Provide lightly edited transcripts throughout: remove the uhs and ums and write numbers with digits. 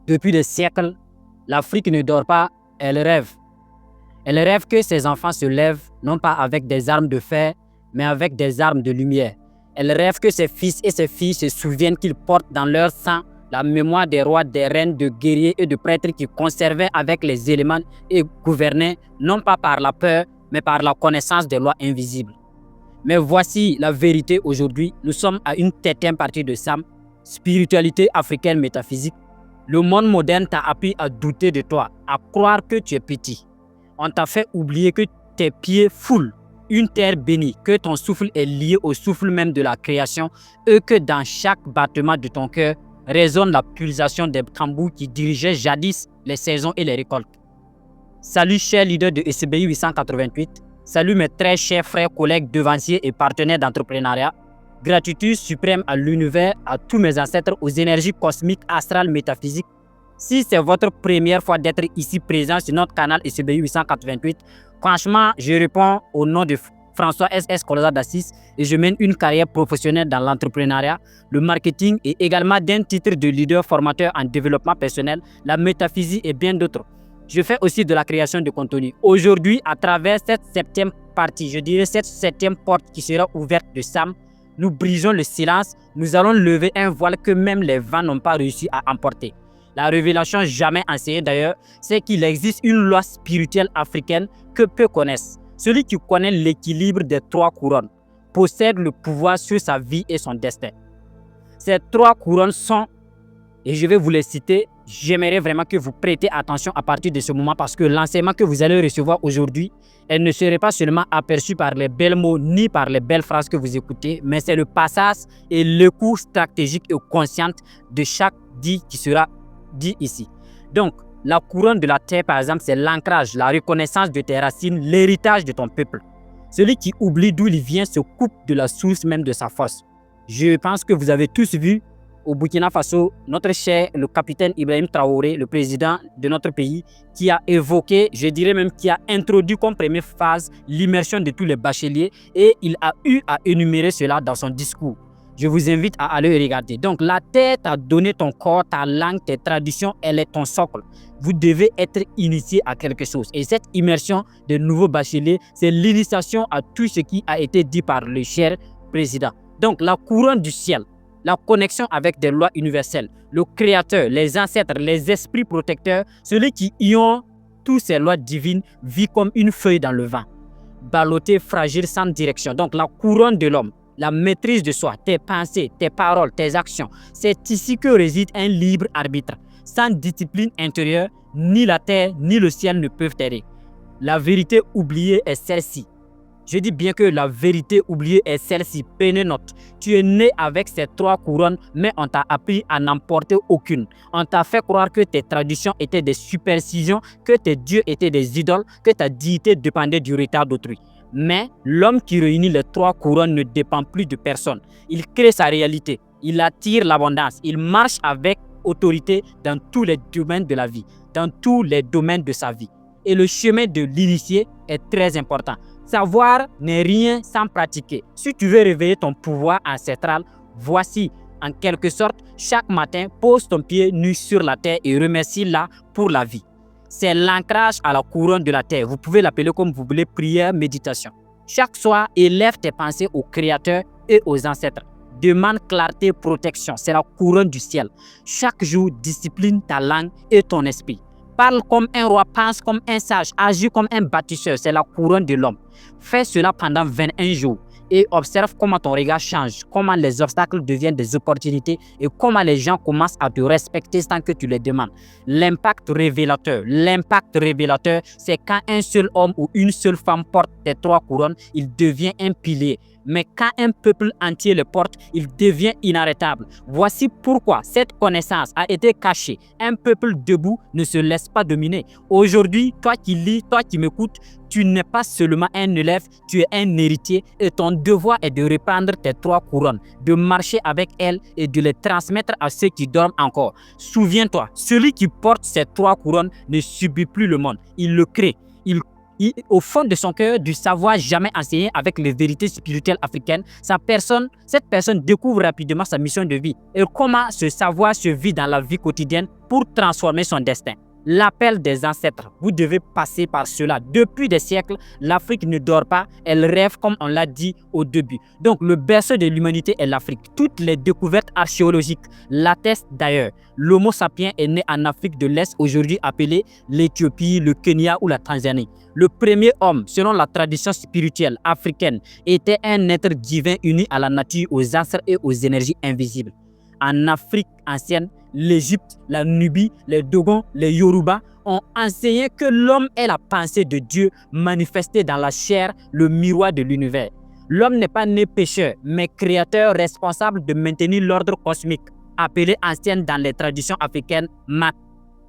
Depuis des siècles, l'Afrique ne dort pas, elle rêve. Elle rêve que ses enfants se lèvent, non pas avec des armes de fer, mais avec des armes de lumière. Elle rêve que ses fils et ses filles se souviennent qu'ils portent dans leur sang la mémoire des rois, des reines, de guerriers et de prêtres qui conservaient avec les éléments et gouvernaient, non pas par la peur, mais par la connaissance des lois invisibles. Mais voici la vérité aujourd'hui. Nous sommes à une septième partie de Sam, spiritualité africaine métaphysique. Le monde moderne t'a appris à douter de toi, à croire que tu es petit. On t'a fait oublier que tes pieds foulent une terre bénie, que ton souffle est lié au souffle même de la création et que dans chaque battement de ton cœur résonne la pulsation des tambours qui dirigeaient jadis les saisons et les récoltes. Salut chers leaders de SCBI 888, salut mes très chers frères, collègues, devanciers et partenaires d'entrepreneuriat. Gratitude suprême à l'univers, à tous mes ancêtres, aux énergies cosmiques, astrales, métaphysiques. Si c'est votre première fois d'être ici présent sur notre canal SCBI 888, franchement, je réponds au nom de François S.S. Colosa d'Assis et je mène une carrière professionnelle dans l'entrepreneuriat, le marketing et également d'un titre de leader formateur en développement personnel, la métaphysique et bien d'autres. Je fais aussi de la création de contenu. Aujourd'hui, à travers cette septième partie, je dirais cette septième porte qui sera ouverte de Sam, nous brisons le silence, nous allons lever un voile que même les vents n'ont pas réussi à emporter. La révélation jamais enseignée d'ailleurs, c'est qu'il existe une loi spirituelle africaine que peu connaissent. Celui qui connaît l'équilibre des trois couronnes possède le pouvoir sur sa vie et son destin. Ces trois couronnes sont, et je vais vous les citer, j'aimerais vraiment que vous prêtez attention à partir de ce moment parce que l'enseignement que vous allez recevoir aujourd'hui, elle ne serait pas seulement aperçue par les belles mots ni par les belles phrases que vous écoutez, mais c'est le passage et le cours stratégique et conscient de chaque dit qui sera dit ici. Donc, la couronne de la terre, par exemple, c'est l'ancrage, la reconnaissance de tes racines, l'héritage de ton peuple. Celui qui oublie d'où il vient se coupe de la source même de sa force. Je pense que vous avez tous vu au Burkina Faso, notre cher, le capitaine Ibrahim Traoré, le président de notre pays, qui a évoqué, je dirais même qui a introduit comme première phase l'immersion de tous les bacheliers et il a eu à énumérer cela dans son discours. Je vous invite à aller regarder. Donc, la terre t'a donné ton corps, ta langue, tes traditions, elle est ton socle. Vous devez être initié à quelque chose. Et cette immersion des nouveaux bacheliers, c'est l'initiation à tout ce qui a été dit par le cher président. Donc, la couronne du ciel, la connexion avec des lois universelles, le créateur, les ancêtres, les esprits protecteurs, celui qui y ont toutes ces lois divines, vit comme une feuille dans le vent, ballotté, fragile, sans direction. Donc, la couronne de l'homme, la maîtrise de soi, tes pensées, tes paroles, tes actions. C'est ici que réside un libre arbitre. Sans discipline intérieure, ni la terre ni le ciel ne peuvent t'aider. La vérité oubliée est celle-ci. Je dis bien que la vérité oubliée est celle-ci. Prenez note. Tu es né avec ces trois couronnes, mais on t'a appris à n'en porter aucune. On t'a fait croire que tes traditions étaient des superstitions, que tes dieux étaient des idoles, que ta dignité dépendait du retard d'autrui. Mais l'homme qui réunit les trois couronnes ne dépend plus de personne. Il crée sa réalité. Il attire l'abondance. Il marche avec autorité dans tous les domaines de la vie, dans tous les domaines de sa vie. Et le chemin de l'initié est très important. Savoir n'est rien sans pratiquer. Si tu veux réveiller ton pouvoir ancestral, voici, en quelque sorte, chaque matin, pose ton pied nu sur la terre et remercie-la pour la vie. C'est l'ancrage à la couronne de la terre. Vous pouvez l'appeler comme vous voulez, prière, méditation. Chaque soir, élève tes pensées au Créateur et aux ancêtres. Demande clarté, protection. C'est la couronne du ciel. Chaque jour, discipline ta langue et ton esprit. Parle comme un roi, pense comme un sage, agis comme un bâtisseur. C'est la couronne de l'homme. Fais cela pendant 21 jours et observe comment ton regard change, comment les obstacles deviennent des opportunités et comment les gens commencent à te respecter sans que tu les demandes. L'impact révélateur, c'est quand un seul homme ou une seule femme porte tes trois couronnes, il devient un pilier. Mais quand un peuple entier le porte, il devient inarrêtable. Voici pourquoi cette connaissance a été cachée. Un peuple debout ne se laisse pas dominer. Aujourd'hui, toi qui lis, toi qui m'écoutes, tu n'es pas seulement un élève, tu es un héritier et ton devoir est de reprendre tes trois couronnes, de marcher avec elles et de les transmettre à ceux qui dorment encore. Souviens-toi, celui qui porte ces trois couronnes ne subit plus le monde, il le crée. Il au fond de son cœur, du savoir jamais enseigné avec les vérités spirituelles africaines, cette personne découvre rapidement sa mission de vie et comment ce savoir se vit dans la vie quotidienne pour transformer son destin. L'appel des ancêtres, vous devez passer par cela. Depuis des siècles, l'Afrique ne dort pas, elle rêve comme on l'a dit au début. Donc le berceau de l'humanité est l'Afrique. Toutes les découvertes archéologiques l'attestent d'ailleurs. L'Homo sapiens est né en Afrique de l'Est, aujourd'hui appelée l'Éthiopie, le Kenya ou la Tanzanie. Le premier homme, selon la tradition spirituelle africaine, était un être divin uni à la nature, aux astres et aux énergies invisibles. En Afrique ancienne, l'Égypte, la Nubie, les Dogons, les Yoruba ont enseigné que l'homme est la pensée de Dieu manifestée dans la chair, le miroir de l'univers. L'homme n'est pas né pécheur, mais créateur responsable de maintenir l'ordre cosmique, appelé ancienne dans les traditions africaines Mat.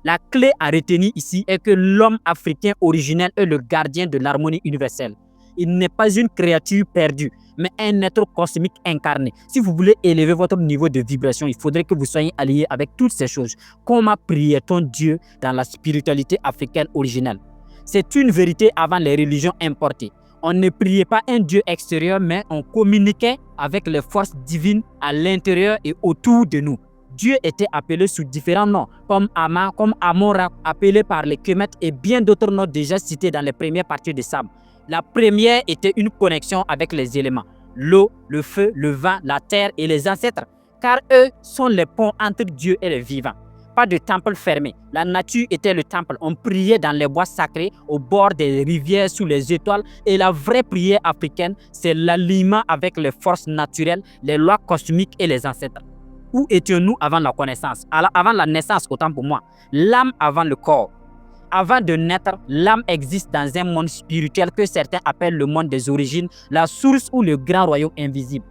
La clé à retenir ici est que l'homme africain originel est le gardien de l'harmonie universelle. Il n'est pas une créature perdue, mais un être cosmique incarné. Si vous voulez élever votre niveau de vibration, il faudrait que vous soyez allié avec toutes ces choses. Comment priait-on Dieu dans la spiritualité africaine originelle? C'est une vérité avant les religions importées. On ne priait pas un Dieu extérieur, mais on communiquait avec les forces divines à l'intérieur et autour de nous. Dieu était appelé sous différents noms, comme Ama, comme Amora, appelé par les Kemetes et bien d'autres noms déjà cités dans les premières parties de Sam. La première était une connexion avec les éléments, l'eau, le feu, le vent, la terre et les ancêtres, car eux sont les ponts entre Dieu et les vivants. Pas de temple fermé, la nature était le temple. On priait dans les bois sacrés, au bord des rivières, sous les étoiles. Et la vraie prière africaine, c'est l'alignement avec les forces naturelles, les lois cosmiques et les ancêtres. Où étions-nous avant la connaissance? Avant la naissance, autant pour moi. L'âme avant le corps. Avant de naître, l'âme existe dans un monde spirituel que certains appellent le monde des origines, la source ou le grand royaume invisible.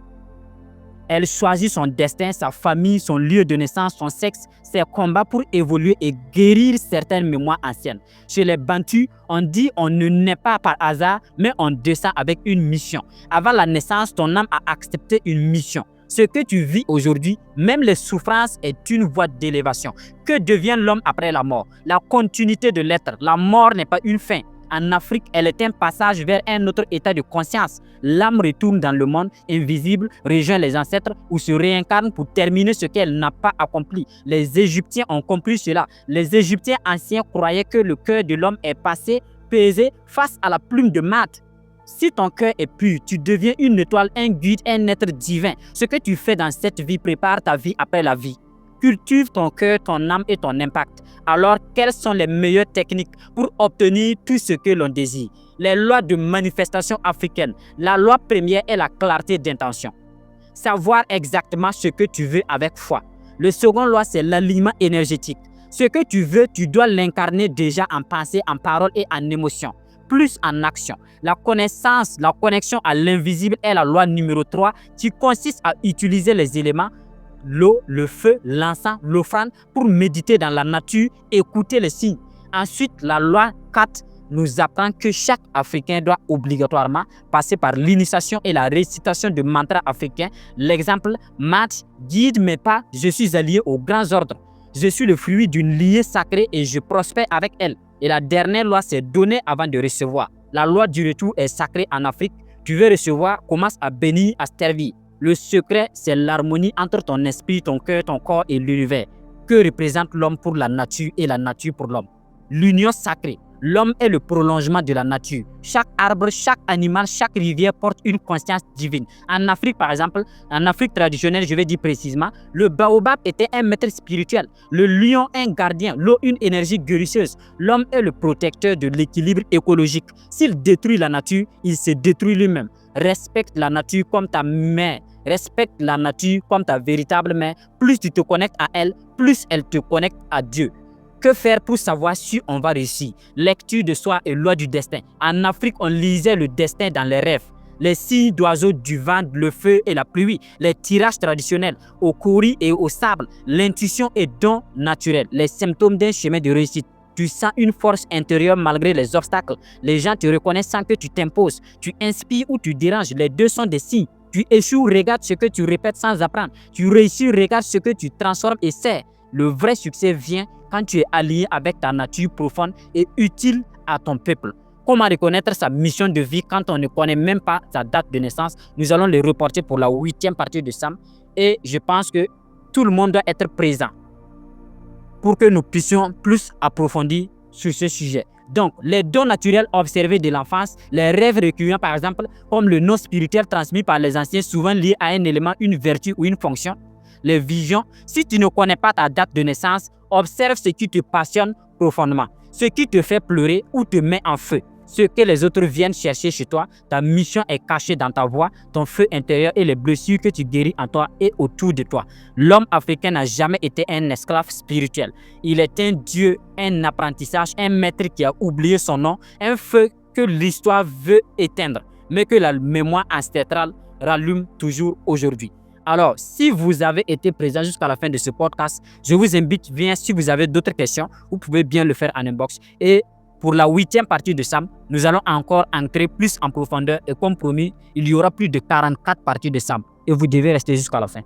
Elle choisit son destin, sa famille, son lieu de naissance, son sexe, ses combats pour évoluer et guérir certaines mémoires anciennes. Chez les Bantus, on dit on ne naît pas par hasard, mais on descend avec une mission. Avant la naissance, ton âme a accepté une mission. Ce que tu vis aujourd'hui, même les souffrances, est une voie d'élévation. Que devient l'homme après la mort? La continuité de l'être. La mort n'est pas une fin. En Afrique, elle est un passage vers un autre état de conscience. L'âme retourne dans le monde invisible, rejoint les ancêtres ou se réincarne pour terminer ce qu'elle n'a pas accompli. Les Égyptiens ont compris cela. Les Égyptiens anciens croyaient que le cœur de l'homme est passé, pesé face à la plume de Math. Si ton cœur est pur, tu deviens une étoile, un guide, un être divin. Ce que tu fais dans cette vie prépare ta vie après la vie. Cultive ton cœur, ton âme et ton impact. Alors, quelles sont les meilleures techniques pour obtenir tout ce que l'on désire? Les lois de manifestation africaine. La loi première est la clarté d'intention. Savoir exactement ce que tu veux avec foi. Le second loi, c'est l'alignement énergétique. Ce que tu veux, tu dois l'incarner déjà en pensée, en parole et en émotion. Plus en action. La connaissance, la connexion à l'invisible est la loi numéro 3 qui consiste à utiliser les éléments, l'eau, le feu, l'encens, l'offrande pour méditer dans la nature, écouter les signes. Ensuite, la loi 4 nous apprend que chaque Africain doit obligatoirement passer par l'initiation et la récitation de mantras africains. L'exemple, Mat, guide mes pas, je suis allié aux grands ordres. Je suis le fruit d'une lignée sacrée et je prospère avec elle. Et la dernière loi, c'est donner avant de recevoir. La loi du retour est sacrée en Afrique. Tu veux recevoir, commence à bénir, à servir. Le secret, c'est l'harmonie entre ton esprit, ton cœur, ton corps et l'univers. Que représente l'homme pour la nature et la nature pour l'homme? L'union sacrée. L'homme est le prolongement de la nature. Chaque arbre, chaque animal, chaque rivière porte une conscience divine. En Afrique, par exemple, en Afrique traditionnelle, je vais dire précisément, le baobab était un maître spirituel, le lion un gardien, l'eau une énergie guérisseuse. L'homme est le protecteur de l'équilibre écologique. S'il détruit la nature, il se détruit lui-même. Respecte la nature comme ta mère. Respecte la nature comme ta véritable mère. Plus tu te connectes à elle, plus elle te connecte à Dieu. Que faire pour savoir si on va réussir? Lecture de soi et loi du destin. En Afrique, on lisait le destin dans les rêves. Les signes d'oiseaux, du vent, le feu et la pluie. Les tirages traditionnels au courri et au sable. L'intuition et don naturel. Les symptômes d'un chemin de réussite. Tu sens une force intérieure malgré les obstacles. Les gens te reconnaissent sans que tu t'imposes. Tu inspires ou tu déranges. Les deux sont des signes. Tu échoues, regarde ce que tu répètes sans apprendre. Tu réussis, regarde ce que tu transformes et sais. Le vrai succès vient quand tu es allié avec ta nature profonde et utile à ton peuple. comment reconnaître sa mission de vie quand on ne connaît même pas sa date de naissance. Nous allons le reporter pour la 8e partie de Sam. Et je pense que tout le monde doit être présent pour que nous puissions plus approfondir sur ce sujet. Donc, les dons naturels observés de l'enfance, les rêves récurrents par exemple, comme le nom spirituel transmis par les anciens, souvent lié à un élément, une vertu ou une fonction. Les visions, si tu ne connais pas ta date de naissance, observe ce qui te passionne profondément, ce qui te fait pleurer ou te met en feu. Ce que les autres viennent chercher chez toi, ta mission est cachée dans ta voix, ton feu intérieur et les blessures que tu guéris en toi et autour de toi. L'homme africain n'a jamais été un esclave spirituel. Il est un dieu, un apprentissage, un maître qui a oublié son nom, un feu que l'histoire veut éteindre, mais que la mémoire ancestrale rallume toujours aujourd'hui. Alors, si vous avez été présent jusqu'à la fin de ce podcast, je vous invite, bien, si vous avez d'autres questions, vous pouvez bien le faire en inbox. Et pour la 8e partie de Sam, nous allons encore entrer plus en profondeur et comme promis, il y aura plus de 44 parties de Sam et vous devez rester jusqu'à la fin.